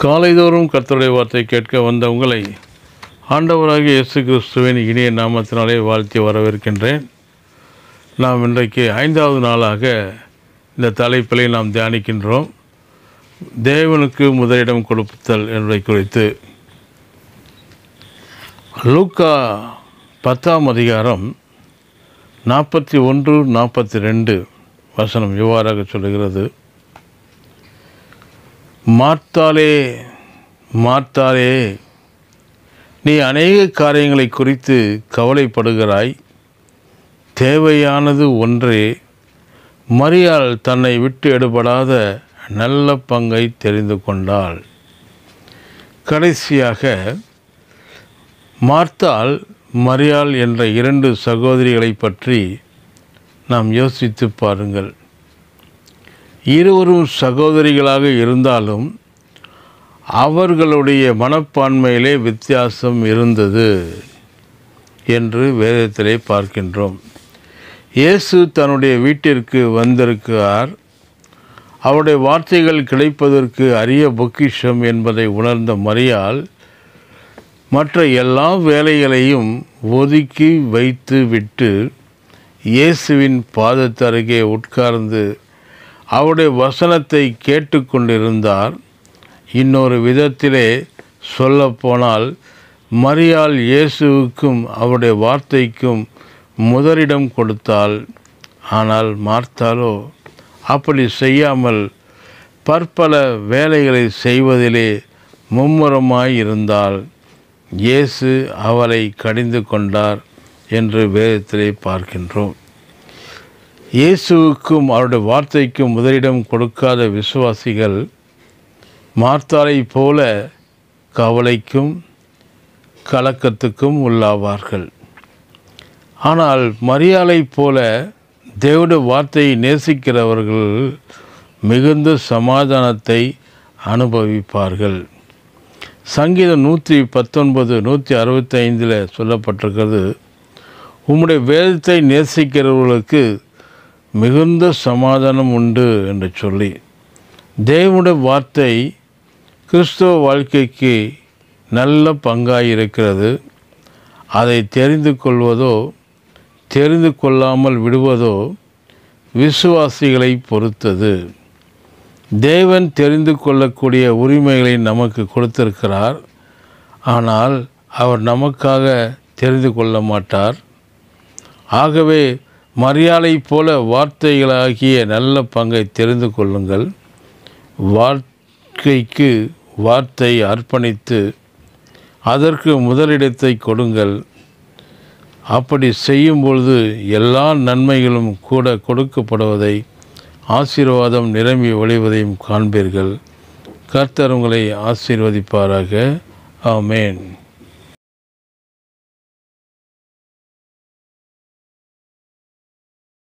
காலைதோறும் கர்த்தருடைய வார்த்தை கேட்க வந்த உங்களை ஆண்டவராகிய இயேசு கிறிஸ்துவின் இனிய நாமத்தினாலே வாழ்த்தி வரவேற்கின்றேன். நாம் இன்றைக்கு 5வது நாளாக இந்த தலைப்பிலே நாம் தியானிக்கின்றோம். தேவனுக்கு முதலிடம் கொடுத்தல் என்பதை குறித்து. லூக்கா 10ஆம் அதிகாரம் 41-42 வசனம் இவ்வாறாக சொல்லுகிறது. மார்த்தாளே, மார்த்தாளே, நீ அநேக காரியங்களை குறித்து கவலைப்படுகிறாய். தேவையானது ஒன்றே. மரியாள் தன்னை விட்டு எடுபடாத நல்ல பங்கை தெரிந்து கொண்டாள். கடைசியாக மார்த்தாள், மரியாள் என்ற 2 சகோதரிகளை பற்றி நாம் யோசித்து பாருங்கள். இருவரும் சகோதரிகளாக இருந்தாலும் அவர்களுடைய மனப்பான்மையிலே வித்தியாசம் இருந்தது என்று வேதத்திலே பார்க்கின்றோம். இயேசு தன்னுடைய வீட்டிற்கு வந்திருக்கிறார். அவருடைய வார்த்தைகள் கிடைப்பதற்கு அரிய பொக்கிஷம் என்பதை உணர்ந்த மரியாள் மற்ற எல்லா வேலைகளையும் ஒதுக்கி வைத்து விட்டு இயேசுவின் பாதத்தருகே உட்கார்ந்து அவருடைய வசனத்தை கேட்டுக்கொண்டிருந்தார். இன்னொரு விதத்திலே சொல்லப்போனால் மரியாள் இயேசுவுக்கும் அவருடைய வார்த்தைக்கும் முதலிடம் கொடுத்தாள். ஆனால் மார்த்தாளோ அப்படி செய்யாமல் பற்பல வேலைகளை செய்வதிலே மும்முரமாயிருந்தாள். இயேசு அவளை கடிந்து கொண்டார் என்று வேதத்திலே பார்க்கின்றோம். இயேசுவுக்கும் அவருடைய வார்த்தைக்கும் முதலிடம் கொடுக்காத விசுவாசிகள் மார்த்தாளை போல கவலைக்கும் கலக்கத்துக்கும் உள்ளாவார்கள். ஆனால் மரியாளை போல தேவனுடைய வார்த்தையை நேசிக்கிறவர்கள் மிகுந்த சமாதானத்தை அனுபவிப்பார்கள். சங்கீதம் 119-165 சொல்லப்பட்டிருக்கிறது, உம்முடைய வேதத்தை நேசிக்கிறவர்களுக்கு மிகுந்த சமாதானம் உண்டு என்று சொல்லி. தேவனுடைய வார்த்தை கிறிஸ்தவ வாழ்க்கைக்கு நல்ல பங்காயிருக்கிறது. அதை தெரிந்து கொள்வதோ தெரிந்து கொள்ளாமல் விடுவதோ விசுவாசிகளை பொறுத்தது. தேவன் தெரிந்து கொள்ளக்கூடிய உரிமைகளை நமக்கு கொடுத்திருக்கிறார். ஆனால் அவர் நமக்காக தெரிந்து கொள்ள மாட்டார். ஆகவே மரியாளை போல வார்த்தைகளாகிய நல்ல பங்கை தெரிந்து கொள்ளுங்கள். வாழ்க்கைக்கு வார்த்தை அர்ப்பணித்து அதற்கு முதலிடத்தை கொடுங்கள். அப்படி செய்யும் பொழுது எல்லா நன்மைகளும் கூட கொடுக்கப்படுவதை, ஆசீர்வாதம் நிரம்பி வழிவதையும் காண்பீர்கள். கர்த்தர் உங்களை ஆசீர்வதிப்பாராக. ஆமென்.